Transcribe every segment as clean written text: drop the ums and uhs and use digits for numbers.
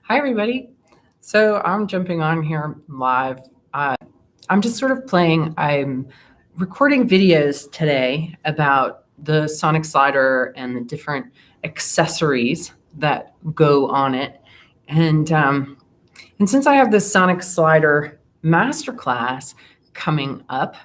Hi, everybody. So I'm jumping on here live. I'm just sort of playing. I'm recording videos today about the Sonic Slider and the different accessories that go on it. And since I have this Sonic Slider Masterclass coming up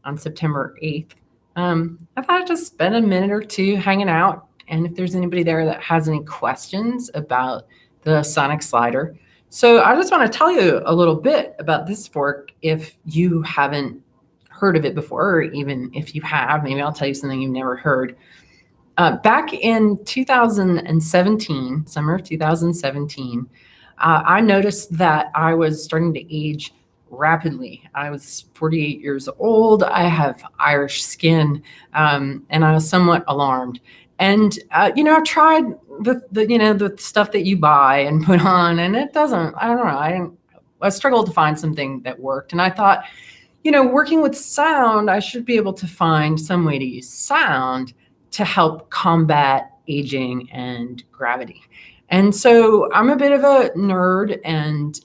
on September 8th, I thought I'd just spend a minute or two hanging out. And if there's anybody there that has any questions about the Sonic Slider. So I just want to tell you a little bit about this fork if you haven't heard of it before, or even if you have, maybe I'll tell you something you've never heard. Back in 2017, summer of 2017, I noticed that I was starting to age rapidly. I was 48 years old. I have Irish skin, and I was somewhat alarmed. And I've tried the stuff that you buy and put on, and it doesn't. I don't know. I struggled to find something that worked, and I thought, working with sound, I should be able to find some way to use sound to help combat aging and gravity. And so I'm a bit of a nerd and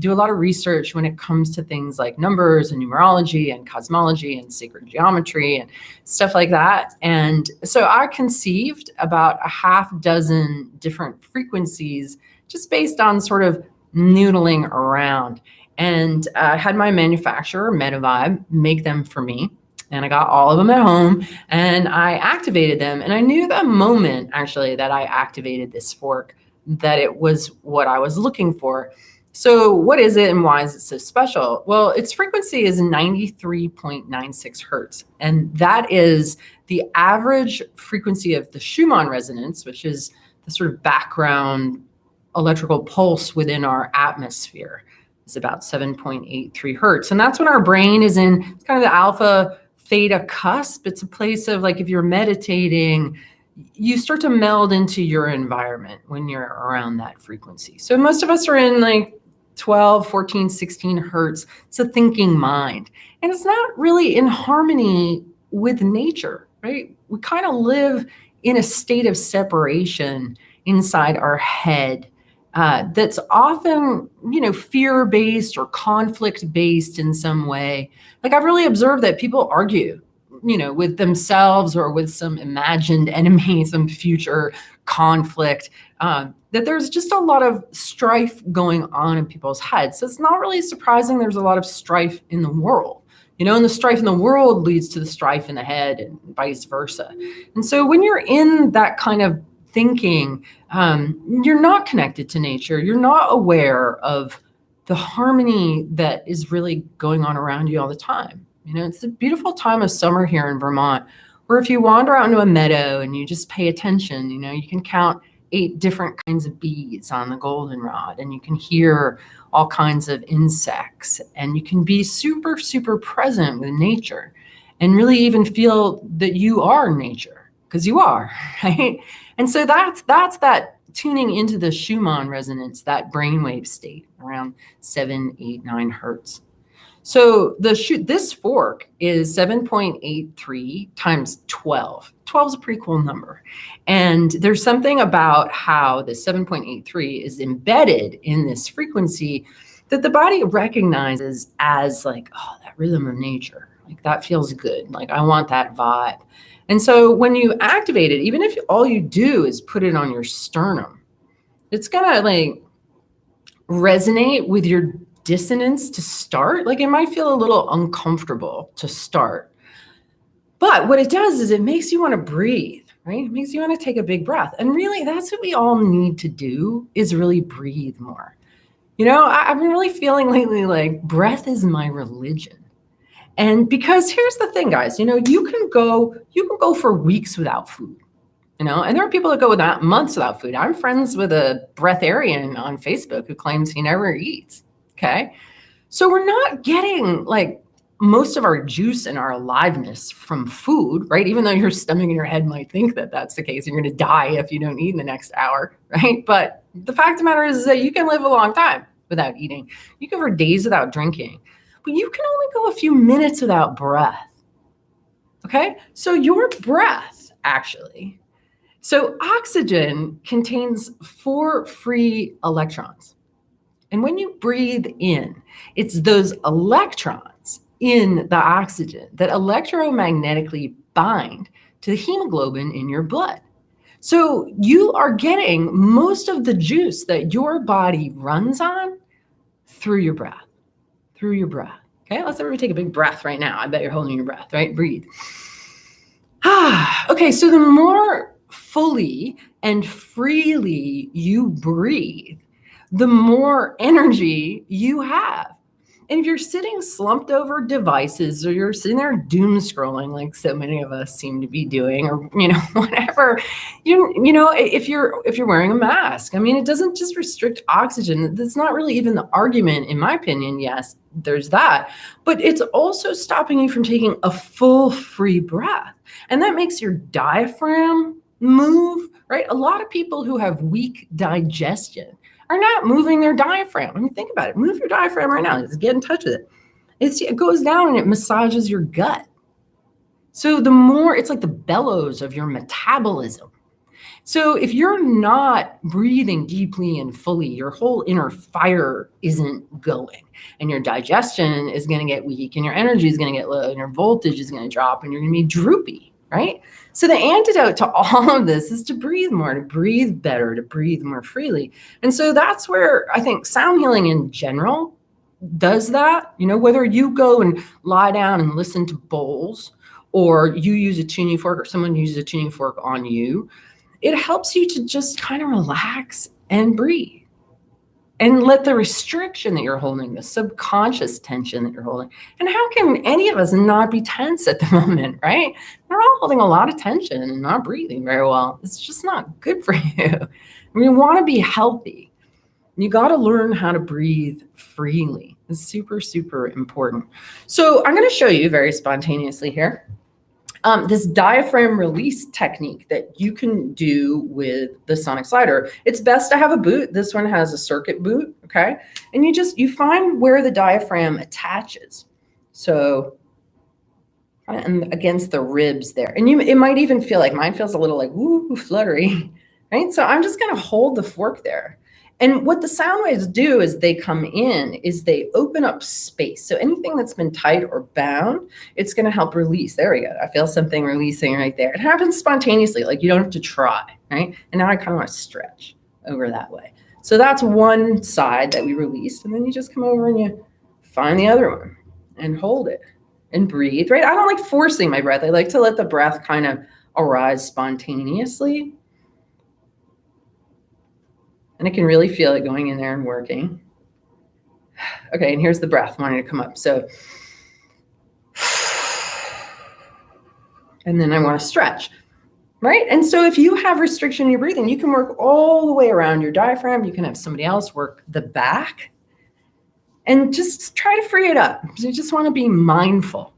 do a lot of research when it comes to things like numbers and numerology and cosmology and sacred geometry and stuff like that. And so I conceived about a half dozen different frequencies just based on sort of noodling around. And I had my manufacturer, MetaVibe, make them for me. And I got all of them at home and I activated them. And I knew the moment actually that I activated this fork that it was what I was looking for. So what is it and why is it so special? Well, its frequency is 93.96 hertz. And that is the average frequency of the Schumann resonance, which is the sort of background electrical pulse within our atmosphere. It's about 7.83 hertz. And that's when our brain is in, it's kind of the alpha theta cusp. It's a place of, like, if you're meditating, you start to meld into your environment when you're around that frequency. So most of us are in like 12, 14, 16 hertz. It's a thinking mind. And it's not really in harmony with nature, right? We kind of live in a state of separation inside our head that's often, fear-based or conflict-based in some way. Like, I've really observed that people argue, with themselves or with some imagined enemy, some future conflict, that there's just a lot of strife going on in people's heads. So it's not really surprising there's a lot of strife in the world. And the strife in the world leads to the strife in the head and vice versa. And so when you're in that kind of thinking, you're not connected to nature. You're not aware of the harmony that is really going on around you all the time. It's a beautiful time of summer here in Vermont, where if you wander out into a meadow and you just pay attention, you can count 8 different kinds of bees on the goldenrod, and you can hear all kinds of insects, and you can be super, super present with nature and really even feel that you are nature, because you are, right? And so that's that tuning into the Schumann resonance, that brainwave state around 7, 8, 9 hertz. So this fork is 7.83 times 12. 12 is a pretty cool number. And there's something about how the 7.83 is embedded in this frequency that the body recognizes as like, oh, that rhythm of nature. Like, that feels good. Like, I want that vibe. And so when you activate it, even if all you do is put it on your sternum, it's gonna like resonate with your dissonance to start. Like, it might feel a little uncomfortable to start. But what it does is it makes you want to breathe, right? It makes you want to take a big breath. And really, that's what we all need to do, is really breathe more. I've been really feeling lately like breath is my religion. And because here's the thing, guys, you can go for weeks without food, and there are people that go without months without food. I'm friends with a breatharian on Facebook who claims he never eats. Okay. So we're not getting like most of our juice and our aliveness from food, right? Even though your stomach and your head might think that that's the case, you're going to die if you don't eat in the next hour, right? But the fact of the matter is that you can live a long time without eating. You can go for days without drinking, but you can only go a few minutes without breath. Okay. So your breath actually, so oxygen contains 4 free electrons. And when you breathe in, it's those electrons in the oxygen that electromagnetically bind to the hemoglobin in your blood. So you are getting most of the juice that your body runs on through your breath, through your breath. Okay, let's everybody take a big breath right now. I bet you're holding your breath, right? Breathe. Okay, so the more fully and freely you breathe, the more energy you have. And if you're sitting slumped over devices, or you're sitting there doom scrolling like so many of us seem to be doing, or whatever, if you're wearing a mask, I mean, it doesn't just restrict oxygen. That's not really even the argument, in my opinion. Yes, there's that, but it's also stopping you from taking a full free breath, and that makes your diaphragm move, right? A lot of people who have weak digestion are not moving their diaphragm. I mean, think about it. Move your diaphragm right now. Just get in touch with it. It goes down and it massages your gut. So the more, it's like the bellows of your metabolism. So if you're not breathing deeply and fully, your whole inner fire isn't going, and your digestion is going to get weak, and your energy is going to get low, and your voltage is going to drop, and you're going to be droopy, right? So the antidote to all of this is to breathe more, to breathe better, to breathe more freely. And so that's where I think sound healing in general does that. Whether you go and lie down and listen to bowls, or you use a tuning fork, or someone uses a tuning fork on you, it helps you to just kind of relax and breathe. And let the restriction that you're holding, the subconscious tension that you're holding. And how can any of us not be tense at the moment, right? We're all holding a lot of tension and not breathing very well. It's just not good for you. You want to be healthy. You got to learn how to breathe freely. It's super, super important. So I'm going to show you very spontaneously here this diaphragm release technique that you can do with the sonic slider. It's best to have a boot. This one has a circuit boot, okay? And you find where the diaphragm attaches. So and against the ribs there. And it might even feel like, mine feels a little like, woo, fluttery, right? So I'm just gonna hold the fork there. And what the sound waves do as they come in is they open up space. So anything that's been tight or bound, it's going to help release. There we go. I feel something releasing right there. It happens spontaneously, like you don't have to try, right? And now I kind of want to stretch over that way. So that's one side that we released. And then you just come over and you find the other one and hold it and breathe, right? I don't like forcing my breath. I like to let the breath kind of arise spontaneously. And I can really feel it going in there and working. Okay, and here's the breath wanting to come up. So, and then I want to stretch, right? And so if you have restriction in your breathing, you can work all the way around your diaphragm. You can have somebody else work the back and just try to free it up. You just want to be mindful,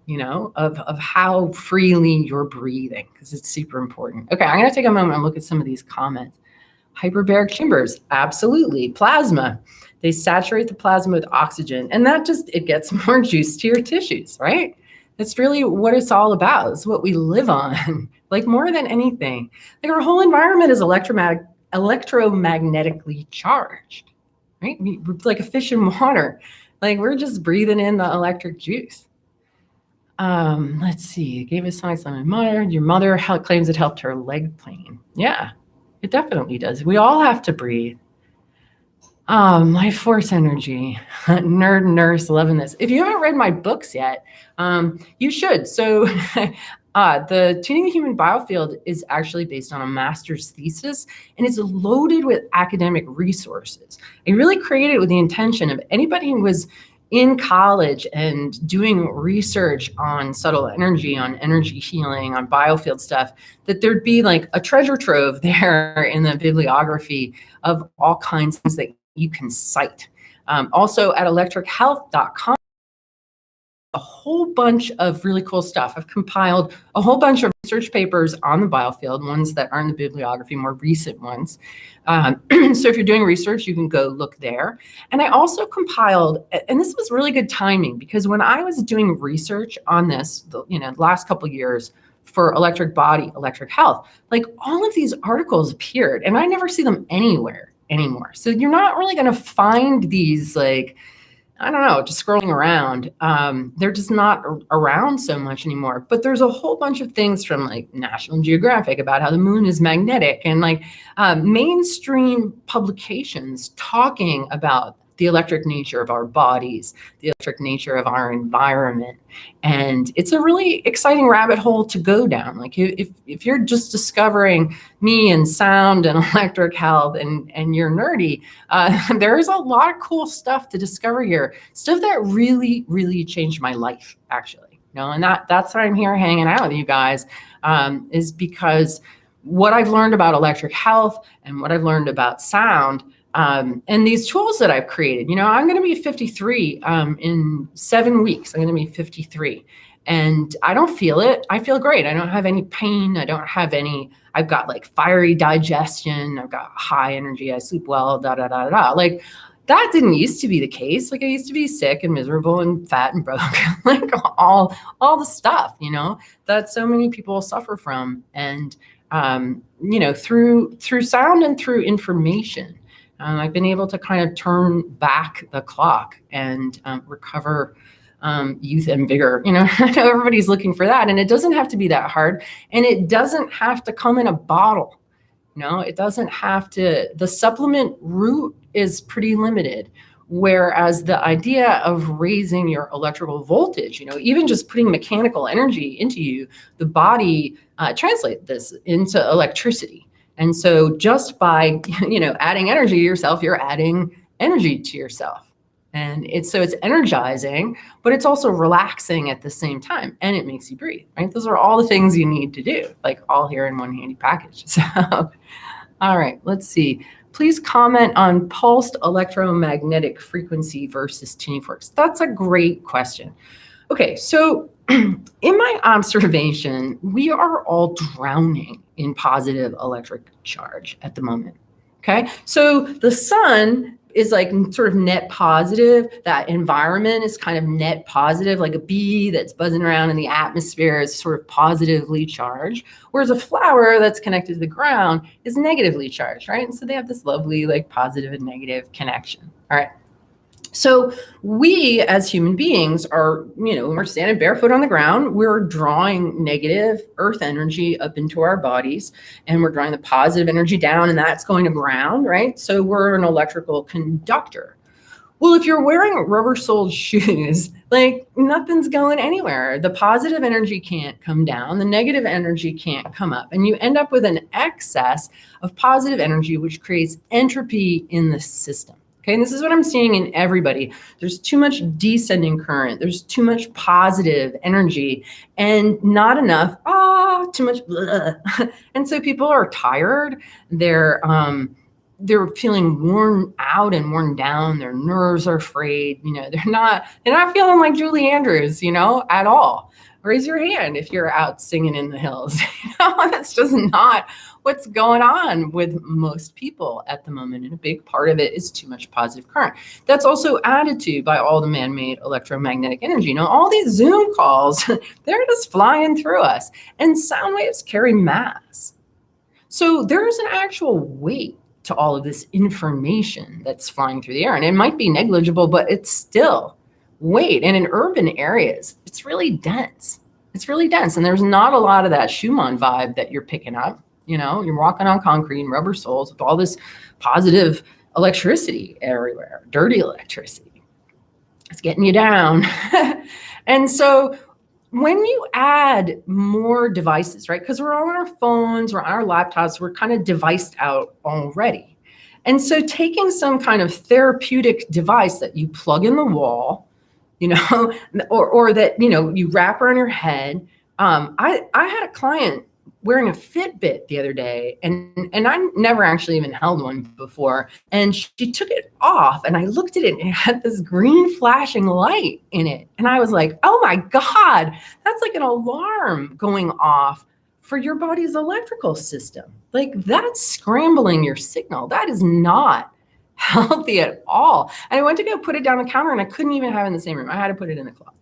of how freely you're breathing, because it's super important. Okay, I'm going to take a moment and look at some of these comments. Hyperbaric chambers, absolutely. Plasma, they saturate the plasma with oxygen, and it gets more juice to your tissues, right? That's really what it's all about. It's what we live on, like more than anything. Like our whole environment is electromagnetically charged, right? We're like a fish in water. Like we're just breathing in the electric juice. Let's see. It gave us signs on my mother. Your mother claims it helped her leg pain. Yeah. It definitely does. We all have to breathe. Life force energy, nerd nurse, loving this. If you haven't read my books yet, you should. So the Tuning the Human Biofield is actually based on a master's thesis, and it's loaded with academic resources. I really created it with the intention of anybody who was in college and doing research on subtle energy, on energy healing, on biofield stuff, that there'd be like a treasure trove there in the bibliography of all kinds of things that you can cite. Also at electrichealth.com, a whole bunch of really cool stuff. I've compiled a whole bunch of research papers on the biofield, ones that are in the bibliography, more recent ones. So if you're doing research, you can go look there. And I also compiled, and this was really good timing, because when I was doing research on this, the last couple of years for Electric Body, Electric Health, like all of these articles appeared, and I never see them anywhere anymore. So you're not really going to find these, like, I don't know, just scrolling around. They're just not around so much anymore. But there's a whole bunch of things from like National Geographic about how the moon is magnetic, and like mainstream publications talking about the electric nature of our bodies, the electric nature of our environment. And it's a really exciting rabbit hole to go down. Like if you're just discovering me and sound and electric health and you're nerdy, there's a lot of cool stuff to discover here. Stuff that really, really changed my life, actually. And that's why I'm here hanging out with you guys, is because what I've learned about electric health and what I've learned about sound, and these tools that I've created. I'm going to be 53 in 7 weeks. I'm going to be 53, and I don't feel it. I feel great. I don't have any pain. I've got like fiery digestion. I've got high energy. I sleep well, Like that didn't used to be the case. Like I used to be sick and miserable and fat and broke, like all the stuff, that so many people suffer from. And, through sound and through information, I've been able to kind of turn back the clock and recover youth and vigor. I know everybody's looking for that, and it doesn't have to be that hard, and it doesn't have to come in a bottle. It doesn't have to. The supplement route is pretty limited, whereas the idea of raising your electrical voltage, even just putting mechanical energy into you, the body translates this into electricity. And so just by, adding energy to yourself, you're adding energy to yourself. And it's energizing, but it's also relaxing at the same time. And it makes you breathe, right? Those are all the things you need to do, like all here in one handy package. So, all right, let's see. Please comment on pulsed electromagnetic frequency versus tuning forks. That's a great question. Okay, so in my observation, we are all drowning in positive electric charge at the moment. Okay, so the sun is like sort of net positive. That environment is kind of net positive, like a bee that's buzzing around in the atmosphere is sort of positively charged, whereas a flower that's connected to the ground is negatively charged, right? And so they have this lovely like positive and negative connection. All right. So we as human beings are, when we're standing barefoot on the ground, we're drawing negative earth energy up into our bodies, and we're drawing the positive energy down, and that's going to ground, right? So we're an electrical conductor. Well, if you're wearing rubber-soled shoes, like nothing's going anywhere. The positive energy can't come down, the negative energy can't come up, and you end up with an excess of positive energy, which creates entropy in the system. Okay, and this is what I'm seeing in everybody. There's too much descending current. There's too much positive energy and not enough, too much blah. And so people are tired. They're feeling worn out and worn down. Their nerves are frayed. They're not feeling like Julie Andrews, at all. Raise your hand if you're out singing in the hills. That's just not what's going on with most people at the moment. And a big part of it is too much positive current. That's also added to by all the man-made electromagnetic energy. All these Zoom calls, they're just flying through us. And sound waves carry mass. So there's an actual weight to all of this information that's flying through the air. And it might be negligible, but it's still weight. And in urban areas, it's really dense. And there's not a lot of that Schumann vibe that you're picking up. You're walking on concrete and rubber soles with all this positive electricity everywhere, dirty electricity. It's getting you down. And so when you add more devices, right, because we're all on our phones, we're on our laptops, we're kind of deviced out already. And so taking some kind of therapeutic device that you plug in the wall, or that, you wrap around your head. I had a client wearing a Fitbit the other day, and I never actually even held one before. And she took it off, and I looked at it, and it had this green flashing light in it. And I was like, oh my God, that's like an alarm going off for your body's electrical system. Like that's scrambling your signal. That is not healthy at all. And I went to go put it down on the counter, and I couldn't even have it in the same room. I had to put it in the closet.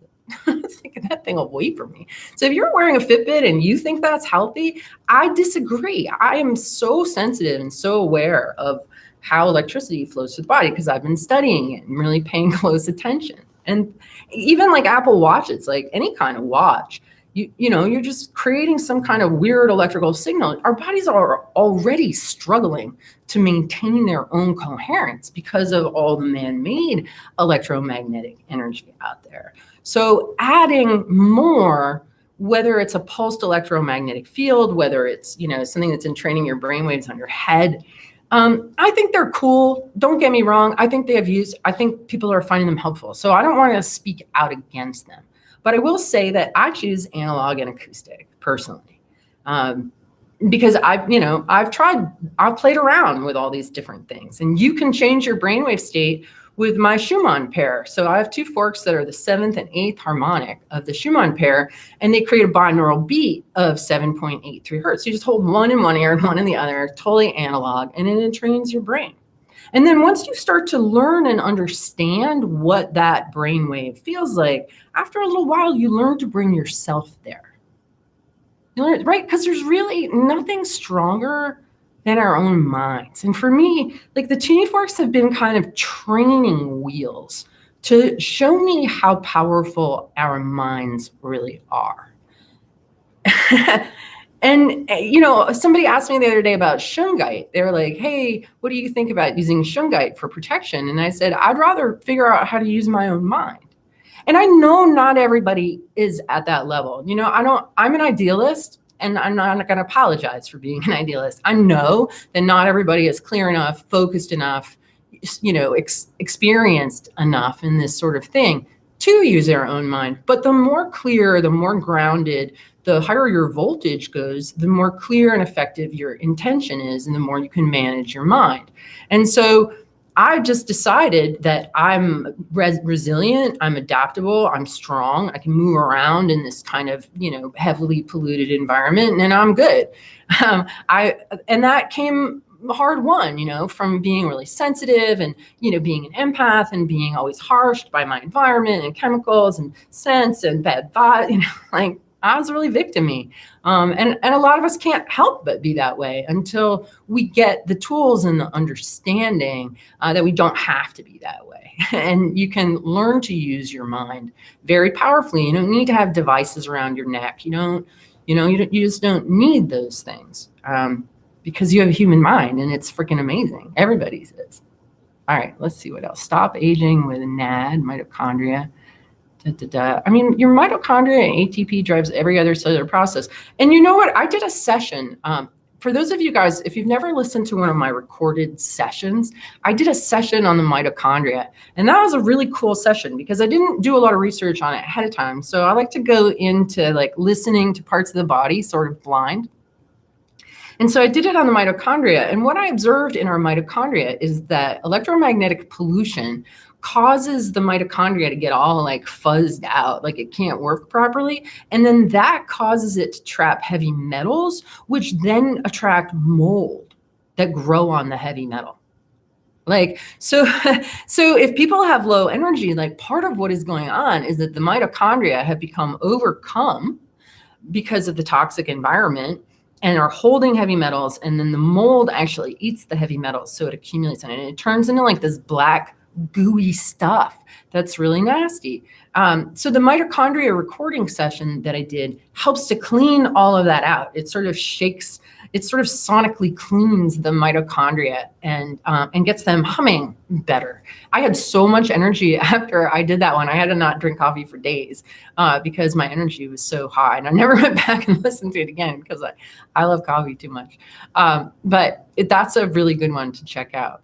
It's like that thing away from me. So if you're wearing a Fitbit and you think that's healthy, I disagree. I am so sensitive and so aware of how electricity flows through the body because I've been studying it and really paying close attention. And even like Apple Watches, like any kind of watch, you're just creating some kind of weird electrical signal. Our bodies are already struggling to maintain their own coherence because of all the man-made electromagnetic energy out there. So adding more, whether it's a pulsed electromagnetic field, whether it's, something that's entraining your brainwaves on your head, I think they're cool. Don't get me wrong. I think they have use. I think people are finding them helpful. So I don't want to speak out against them. But I will say that I choose analog and acoustic personally, because I've played around with all these different things, and you can change your brainwave state with my Schumann pair. So I have two forks that are the 7th and 8th harmonic of the Schumann pair, and they create a binaural beat of 7.83 hertz. You just hold one in one ear and one in the other, totally analog, and it entrains your brain. And then once you start to learn and understand what that brainwave feels like, after a little while, you learn to bring yourself there. You learn, right? Because there's really nothing stronger than our own minds. And for me, like the tuning forks have been kind of training wheels to show me how powerful our minds really are. And, somebody asked me the other day about shungite. They were like, hey, what do you think about using shungite for protection? And I said, I'd rather figure out how to use my own mind. And I know not everybody is at that level. I'm an idealist, and I'm not going to apologize for being an idealist. I know that not everybody is clear enough, focused enough, experienced enough in this sort of thing to use their own mind. But the more clear, the more grounded, the higher your voltage goes, the more clear and effective your intention is, and the more you can manage your mind. And so I just decided that I'm resilient, I'm adaptable, I'm strong, I can move around in this kind of, heavily polluted environment, and I'm good. And that came hard won, from being really sensitive and, being an empath and being always harshed by my environment and chemicals and scents and bad vibes, I was really victim-y. And a lot of us can't help but be that way until we get the tools and the understanding that we don't have to be that way. And you can learn to use your mind very powerfully. You don't need to have devices around your neck. You just don't need those things because you have a human mind, and it's freaking amazing. Everybody's is. All right, let's see what else. Stop aging with NAD, mitochondria. I mean, your mitochondria and ATP drives every other cellular process. And you know what? I did a session. For those of you guys, if you've never listened to one of my recorded sessions, I did a session on the mitochondria. And that was a really cool session because I didn't do a lot of research on it ahead of time. So I like to go into listening to parts of the body sort of blind. And so I did it on the mitochondria. And what I observed in our mitochondria is that electromagnetic pollution causes the mitochondria to get all fuzzed out, like it can't work properly. And then that causes it to trap heavy metals, which then attract mold that grow on the heavy metal. So if people have low energy, part of what is going on is that the mitochondria have become overcome because of the toxic environment and are holding heavy metals. And then the mold actually eats the heavy metals. So it accumulates in it, and it turns into this black gooey stuff that's really nasty. So the mitochondria recording session that I did helps to clean all of that out. It sort of sonically cleans the mitochondria and gets them humming better. I had so much energy after I did that one. I had to not drink coffee for days because my energy was so high, and I never went back and listened to it again because I love coffee too much. But that's a really good one to check out.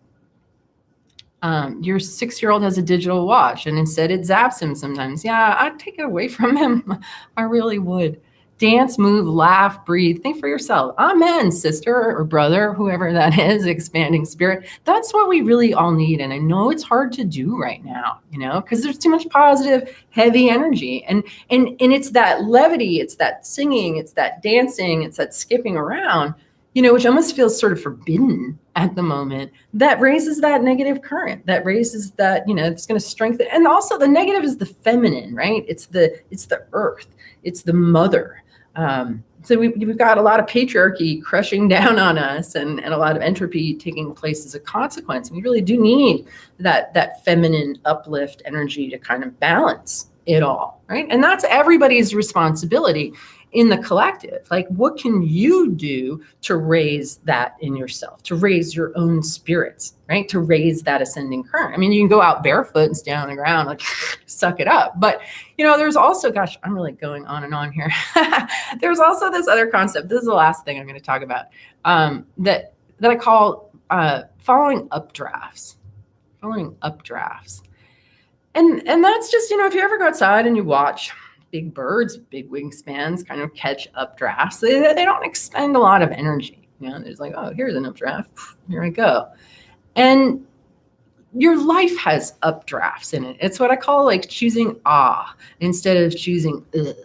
Your 6-year-old has a digital watch, and instead it zaps him sometimes. Yeah, I'd take it away from him. I really would. Dance, move, laugh, breathe. Think for yourself. Amen, sister or brother, whoever that is, expanding spirit. That's what we really all need. And I know it's hard to do right now, because there's too much positive, heavy energy. And it's that levity, it's that singing, it's that dancing, it's that skipping around, which almost feels sort of forbidden at the moment, that raises that negative current, that raises that, it's going to strengthen. And also the negative is the feminine, right? It's the earth, it's the mother. So we've got a lot of patriarchy crushing down on us, and a lot of entropy taking place as a consequence. And we really do need that feminine uplift energy to kind of balance it all, right? And that's everybody's responsibility in the collective. Like, what can you do to raise that in yourself, to raise your own spirits, right? To raise that ascending current. I mean, you can go out barefoot and stand on the ground, like suck it up. But, there's also, gosh, I'm really going on and on here. There's also this other concept. This is the last thing I'm going to talk about, that I call following updrafts. Following updrafts. And that's just, if you ever go outside and you watch big birds, big wingspans kind of catch updrafts, they don't expend a lot of energy. There's like, oh, here's an updraft. Here I go. And your life has updrafts in it. It's what I call like choosing instead of choosing ugh.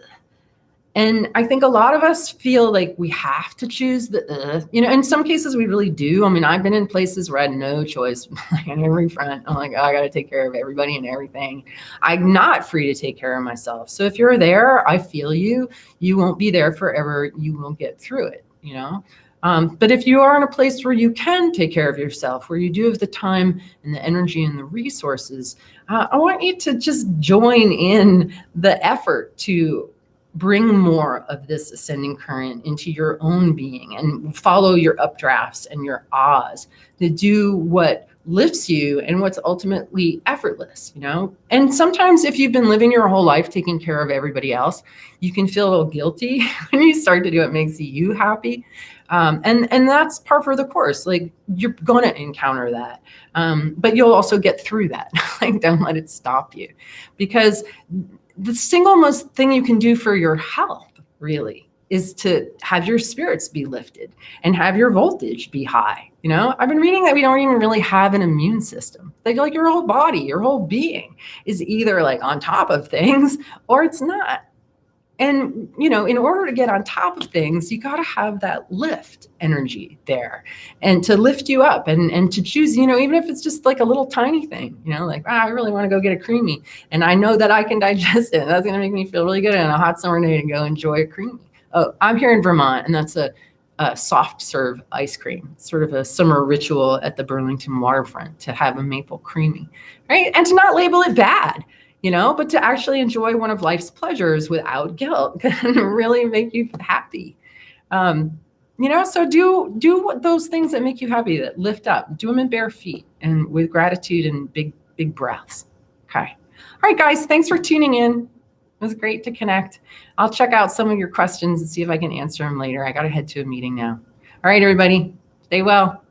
And I think a lot of us feel like we have to choose the in some cases we really do. I mean, I've been in places where I had no choice. Like on every front, I'm like, I got to take care of everybody and everything. I'm not free to take care of myself. So if you're there, I feel you. You won't be there forever. You won't get through it, But if you are in a place where you can take care of yourself, where you do have the time and the energy and the resources, I want you to just join in the effort to bring more of this ascending current into your own being and follow your updrafts and your ahs to do what lifts you and what's ultimately effortless, And sometimes if you've been living your whole life taking care of everybody else, you can feel a little guilty when you start to do what makes you happy. And that's par for the course. Like, you're going to encounter that. But you'll also get through that. Like, don't let it stop you, because the single most thing you can do for your health really is to have your spirits be lifted and have your voltage be high. I've been reading that we don't even really have an immune system. Like your whole body, your whole being is either like on top of things or it's not. And, in order to get on top of things, you got to have that lift energy there and to lift you up and to choose, even if it's just like a little tiny thing, like, I really want to go get a creamy and I know that I can digest it. That's going to make me feel really good on a hot summer day to go enjoy a creamy. Oh, I'm here in Vermont, and that's a soft serve ice cream. It's sort of a summer ritual at the Burlington waterfront to have a maple creamy, right? And to not label it bad. But to actually enjoy one of life's pleasures without guilt can really make you happy. So do those things that make you happy, that lift up, do them in bare feet and with gratitude and big, big breaths. Okay. All right, guys, thanks for tuning in. It was great to connect. I'll check out some of your questions and see if I can answer them later. I got to head to a meeting now. All right, everybody, stay well.